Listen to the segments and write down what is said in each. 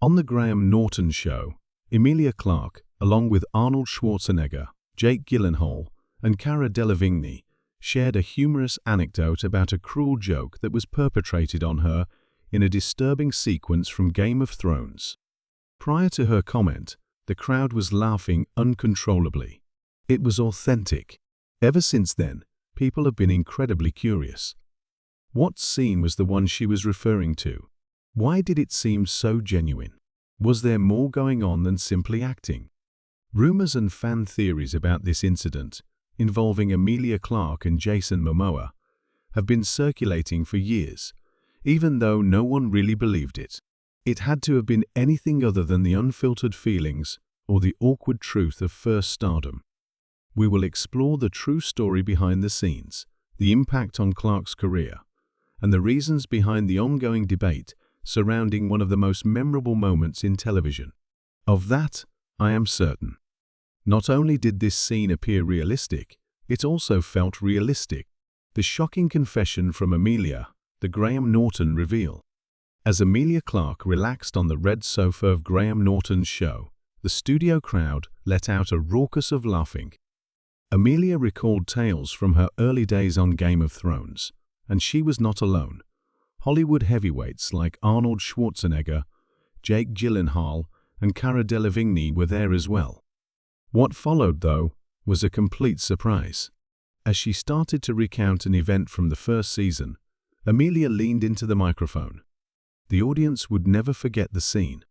On the Graham Norton show, Emilia Clarke, along with Arnold Schwarzenegger, Jake Gyllenhaal, and Cara Delevingne, shared a humorous anecdote about a cruel joke that was perpetrated on her in a disturbing sequence from Game of Thrones. Prior to her comment, the crowd was laughing uncontrollably. It was authentic. Ever since then, people have been incredibly curious. What scene was the one she was referring to? Why did it seem so genuine? Was there more going on than simply acting? Rumors and fan theories about this incident, involving Emilia Clarke and Jason Momoa, have been circulating for years, even though no one really believed it. It had to have been anything other than the unfiltered feelings or the awkward truth of first stardom. We will explore the true story behind the scenes, the impact on Clarke's career, and the reasons behind the ongoing debate surrounding one of the most memorable moments in television. Of that, I am certain. Not only did this scene appear realistic, it also felt realistic. The shocking confession from Emilia, the Graham Norton reveal. As Emilia Clarke relaxed on the red sofa of Graham Norton's show, the studio crowd let out a raucous of laughing. Emilia recalled tales from her early days on Game of Thrones, and she was not alone. Hollywood heavyweights like Arnold Schwarzenegger, Jake Gyllenhaal, and Cara Delevingne were there as well. What followed, though, was a complete surprise. As she started to recount an event from the first season, Emilia leaned into the microphone. The audience would never forget the scene.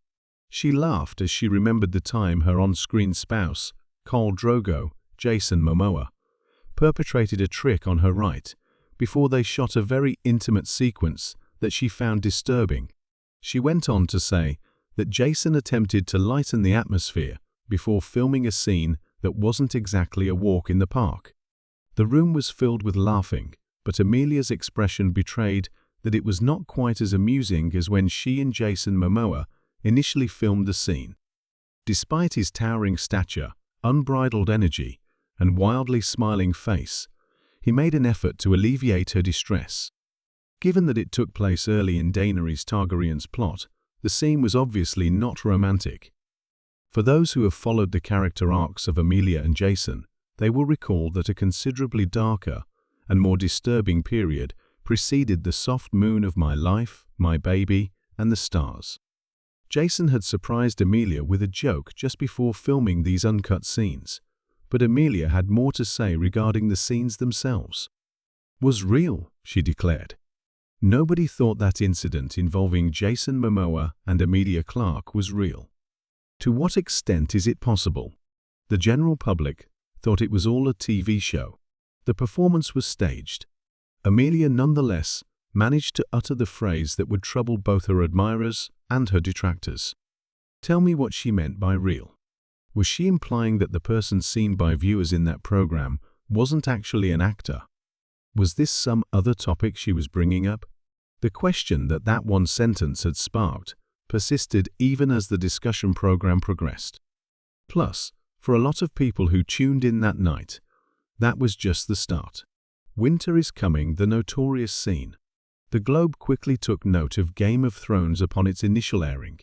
She laughed as she remembered the time her on-screen spouse, Khal Drogo, Jason Momoa, perpetrated a trick on her right before they shot a very intimate sequence that she found disturbing. She went on to say that Jason attempted to lighten the atmosphere before filming a scene that wasn't exactly a walk in the park. The room was filled with laughing, but Emilia's expression betrayed that it was not quite as amusing as when she and Jason Momoa initially filmed the scene. Despite his towering stature, unbridled energy, and wildly smiling face, he made an effort to alleviate her distress. Given that it took place early in Daenerys Targaryen's plot, the scene was obviously not romantic. For those who have followed the character arcs of Emilia and Jason, they will recall that a considerably darker and more disturbing period preceded the soft moon of My Life, My Baby, and the Stars. Jason had surprised Emilia with a joke just before filming these uncut scenes, but Emilia had more to say regarding the scenes themselves. "Was real," she declared. Nobody thought that incident involving Jason Momoa and Emilia Clarke was real. To what extent is it possible? The general public thought it was all a TV show. The performance was staged. Emilia nonetheless managed to utter the phrase that would trouble both her admirers and her detractors. Tell me what she meant by real. Was she implying that the person seen by viewers in that program wasn't actually an actor? Was this some other topic she was bringing up? The question that one sentence had sparked persisted even as the discussion program progressed. Plus, for a lot of people who tuned in that night, that was just the start. Winter is Coming, the notorious scene. The Globe quickly took note of Game of Thrones upon its initial airing.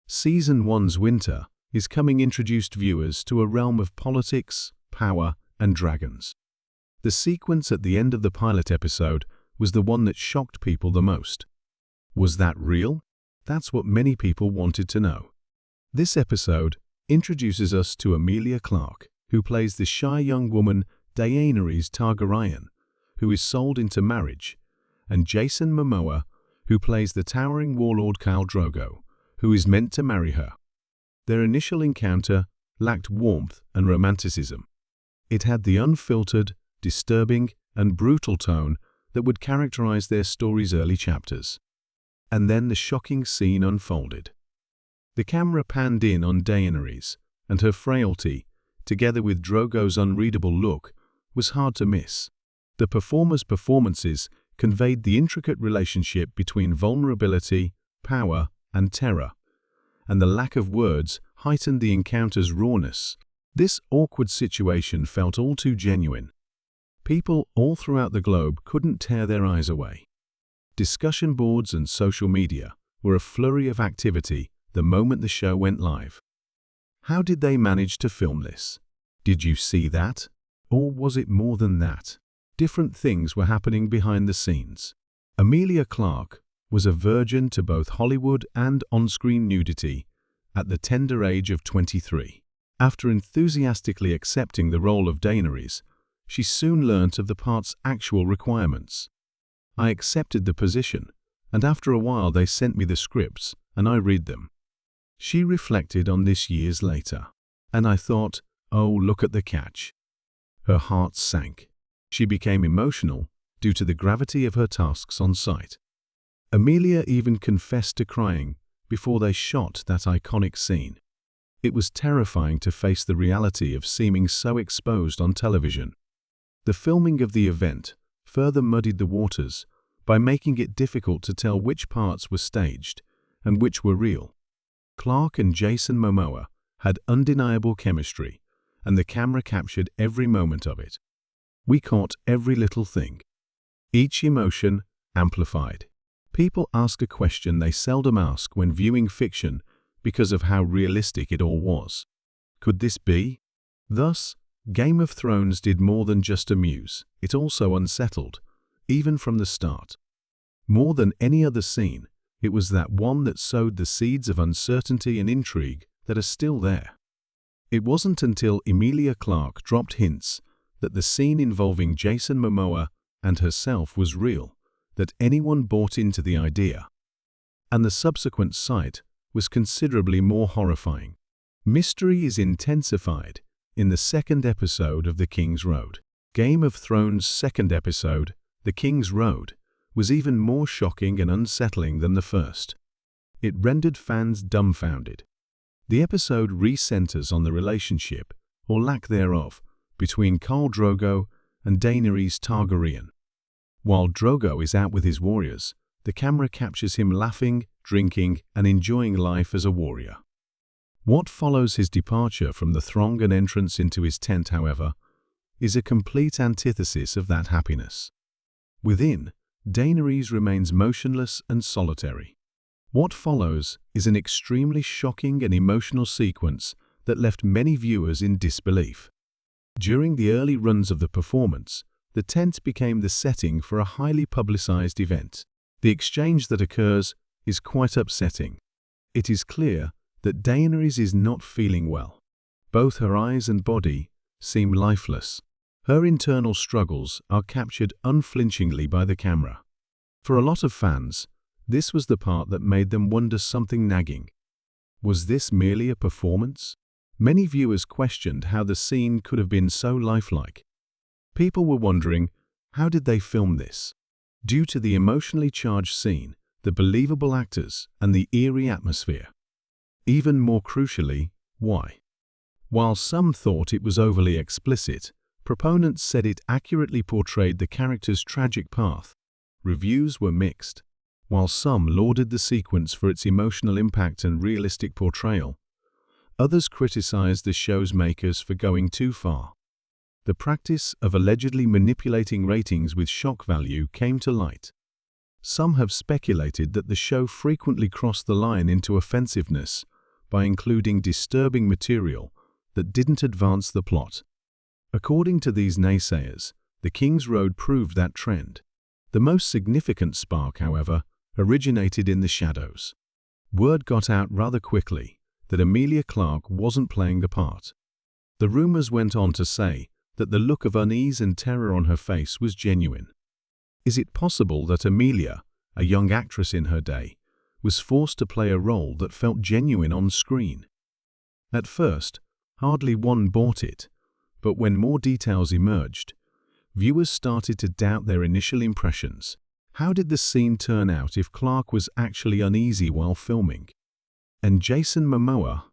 Season 1's Winter is Coming introduced viewers to a realm of politics, power, and dragons. The sequence at the end of the pilot episode was the one that shocked people the most. Was that real? That's what many people wanted to know. This episode introduces us to Emilia Clarke, who plays the shy young woman Daenerys Targaryen, who is sold into marriage, and Jason Momoa, who plays the towering warlord Khal Drogo, who is meant to marry her. Their initial encounter lacked warmth and romanticism. It had the unfiltered, disturbing, and brutal tone that would characterize their story's early chapters. And then the shocking scene unfolded. The camera panned in on Daenerys, and her frailty, together with Drogo's unreadable look, was hard to miss. The performers' performances conveyed the intricate relationship between vulnerability, power, and terror, and the lack of words heightened the encounter's rawness. This awkward situation felt all too genuine. People all throughout the globe couldn't tear their eyes away. Discussion boards and social media were a flurry of activity the moment the show went live. How did they manage to film this? Did you see that? Or was it more than that? Different things were happening behind the scenes. Emilia Clarke was a virgin to both Hollywood and on-screen nudity at the tender age of 23. After enthusiastically accepting the role of Daenerys, she soon learnt of the part's actual requirements. I accepted the position, and after a while they sent me the scripts, and I read them. She reflected on this years later, and I thought, oh, look at the catch. Her heart sank. She became emotional due to the gravity of her tasks on site. Emilia even confessed to crying before they shot that iconic scene. It was terrifying to face the reality of seeming so exposed on television. The filming of the event further muddied the waters by making it difficult to tell which parts were staged and which were real. Clarke and Jason Momoa had undeniable chemistry, and the camera captured every moment of it. We caught every little thing. Each emotion amplified. People ask a question they seldom ask when viewing fiction because of how realistic it all was. Could this be? Thus, Game of Thrones did more than just amuse, it also unsettled, even from the start. More than any other scene, it was that one that sowed the seeds of uncertainty and intrigue that are still there. It wasn't until Emilia Clarke dropped hints that the scene involving Jason Momoa and herself was real that anyone bought into the idea. And the subsequent sight was considerably more horrifying. Mystery is intensified in the second episode of The King's Road. Game of Thrones' second episode, The King's Road, was even more shocking and unsettling than the first. It rendered fans dumbfounded. The episode re-centers on the relationship, or lack thereof, between Khal Drogo and Daenerys Targaryen. While Drogo is out with his warriors, the camera captures him laughing, drinking, and enjoying life as a warrior. What follows his departure from the throng and entrance into his tent, however, is a complete antithesis of that happiness. Within, Daenerys remains motionless and solitary. What follows is an extremely shocking and emotional sequence that left many viewers in disbelief. During the early runs of the performance, the tent became the setting for a highly publicized event. The exchange that occurs is quite upsetting. It is clear that Daenerys is not feeling well. Both her eyes and body seem lifeless. Her internal struggles are captured unflinchingly by the camera. For a lot of fans, this was the part that made them wonder something nagging. Was this merely a performance? Many viewers questioned how the scene could have been so lifelike. People were wondering, how did they film this? Due to the emotionally charged scene, the believable actors, and the eerie atmosphere. Even more crucially, why? While some thought it was overly explicit, proponents said it accurately portrayed the character's tragic path. Reviews were mixed. While some lauded the sequence for its emotional impact and realistic portrayal, others criticized the show's makers for going too far. The practice of allegedly manipulating ratings with shock value came to light. Some have speculated that the show frequently crossed the line into offensiveness by including disturbing material that didn't advance the plot. According to these naysayers, The King's Road proved that trend. The most significant spark, however, originated in the shadows. Word got out rather quickly that Emilia Clarke wasn't playing the part. The rumors went on to say that the look of unease and terror on her face was genuine. Is it possible that Emilia, a young actress in her day, was forced to play a role that felt genuine on screen? At first, hardly one bought it, but when more details emerged, viewers started to doubt their initial impressions. How did the scene turn out if Clarke was actually uneasy while filming? And Jason Momoa,